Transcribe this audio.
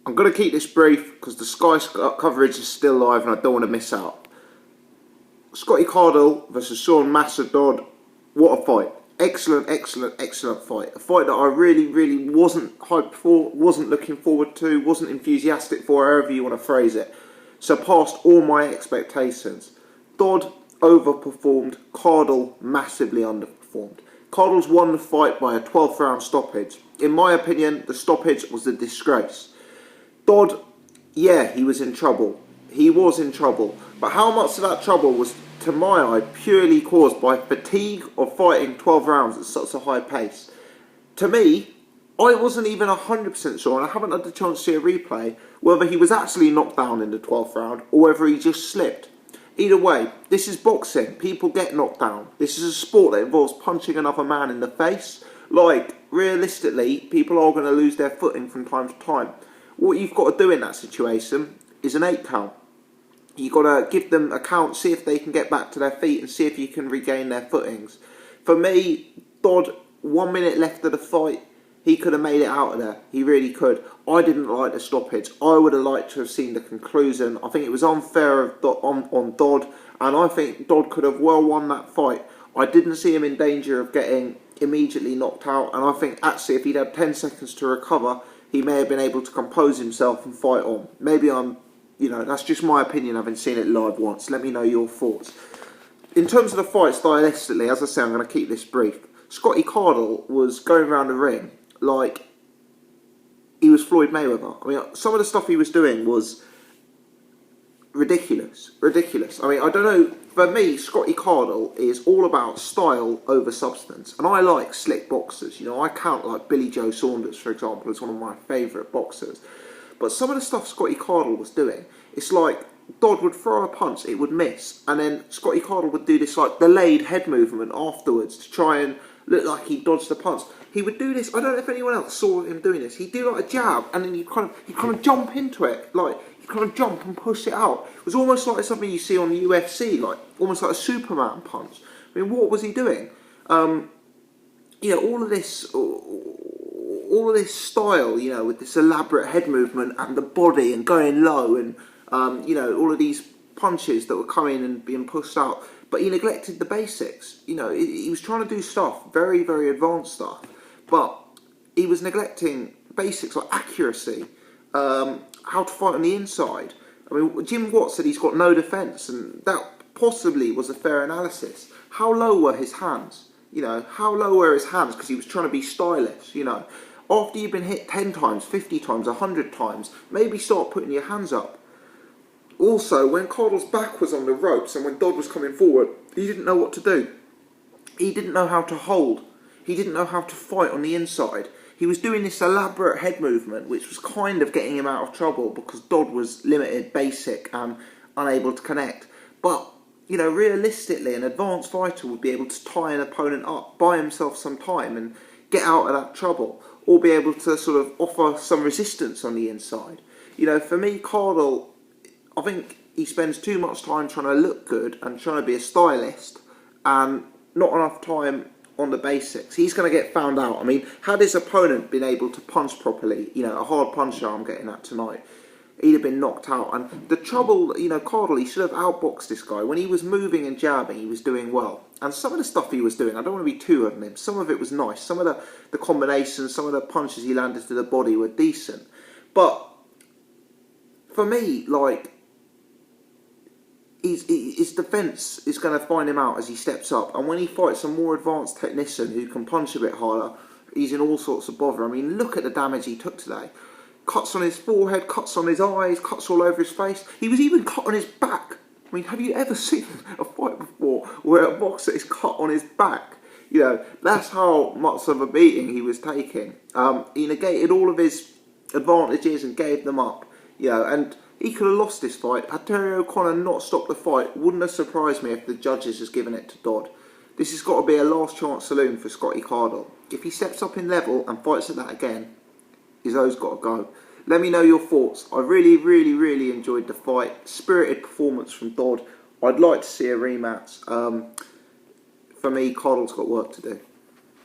I'm going to keep this brief because the Sky coverage is still live and I don't want to miss out. Scotty Cardle versus Sean Massive Dodd. What a fight. Excellent, excellent, excellent fight. A fight that I really wasn't hyped for, wasn't looking forward to, wasn't enthusiastic for, however you want to phrase it. Surpassed all my expectations. Dodd overperformed, Cardle massively underperformed. Cardle's won the fight by a 12th round stoppage. In my opinion, the stoppage was a disgrace. Dodd, yeah, he was in trouble. He was in trouble. But how much of that trouble was, to my eye, purely caused by fatigue of fighting 12 rounds at such a high pace? To me, I wasn't even 100% sure, and I haven't had the chance to see a replay, whether he was actually knocked down in the 12th round or whether he just slipped. Either way, this is boxing. People get knocked down. This is a sport that involves punching another man in the face. Like, realistically, people are going to lose their footing from time to time. What you've got to do in that situation is an 8 count. You've got to give them a count, see if they can get back to their feet and see if you can regain their footings. For me, Dodd, 1 minute left of the fight, he could have made it out of there. He really could. I didn't like the stoppage. I would have liked to have seen the conclusion. I think it was unfair on Dodd, and I think Dodd could have well won that fight. I didn't see him in danger of getting immediately knocked out, and I think actually if he'd had 10 seconds to recover, he may have been able to compose himself and fight on. Maybe that's just my opinion, having seen it live once. Let me know your thoughts. In terms of the fight stylistically, as I say, I'm going to keep this brief. Scotty Cardle was going around the ring like he was Floyd Mayweather. I mean, some of the stuff he was doing was ridiculous. I mean, I don't know. For me, Scotty Cardle is all about style over substance. And I like slick boxers. I count like Billy Joe Saunders, for example, as one of my favourite boxers. But some of the stuff Scotty Cardle was doing, it's like Dodd would throw a punch, it would miss. And then Scotty Cardle would do this like delayed head movement afterwards to try and look like he dodged the punch. He would do this. I don't know if anyone else saw him doing this. He'd do like a jab, and then he'd kind of jump into it, like he'd kind of jump and push it out. It was almost like something you see on the UFC, like almost like a Superman punch. I mean, what was he doing? All of this style, with this elaborate head movement and the body and going low, and all of these punches that were coming and being pushed out. But he neglected the basics. He was trying to do stuff, very, very advanced stuff. But he was neglecting basics like accuracy, how to fight on the inside. I mean, Jim Watt said he's got no defence, and that possibly was a fair analysis. How low were his hands? How low were his hands? Because he was trying to be stylish, After you've been hit 10 times, 50 times, 100 times, maybe start putting your hands up. Also, when Cardle's back was on the ropes and when Dodd was coming forward, he didn't know what to do. He didn't know how to hold. He didn't know how to fight on the inside. He was doing this elaborate head movement, which was kind of getting him out of trouble because Dodd was limited, basic, and unable to connect. But, realistically, an advanced fighter would be able to tie an opponent up, buy himself some time and get out of that trouble, or be able to sort of offer some resistance on the inside. For me, Cardle, I think he spends too much time trying to look good and trying to be a stylist and not enough time on the basics. He's going to get found out. I mean, had his opponent been able to punch properly, a hard puncher I'm getting at tonight, he'd have been knocked out. And the trouble, Cardle, he should have outboxed this guy. When he was moving and jabbing, he was doing well. And some of the stuff he was doing, I don't want to be too hard on him, some of it was nice. Some of the combinations, some of the punches he landed to the body were decent. But for me, his defence is going to find him out as he steps up. And when he fights a more advanced technician who can punch a bit harder, he's in all sorts of bother. I mean, look at the damage he took today. Cuts on his forehead, cuts on his eyes, cuts all over his face. He was even cut on his back. I mean, have you ever seen a fight before where a boxer is cut on his back? That's how much of a beating he was taking. He negated all of his advantages and gave them up. And he could have lost this fight. Had Terry O'Connor not stopped the fight, wouldn't have surprised me if the judges has given it to Dodd. This has got to be a last chance saloon for Scotty Cardle. If he steps up in level and fights at that again, his O's got to go. Let me know your thoughts. I really enjoyed the fight. Spirited performance from Dodd. I'd like to see a rematch. For me, Cardle's got work to do.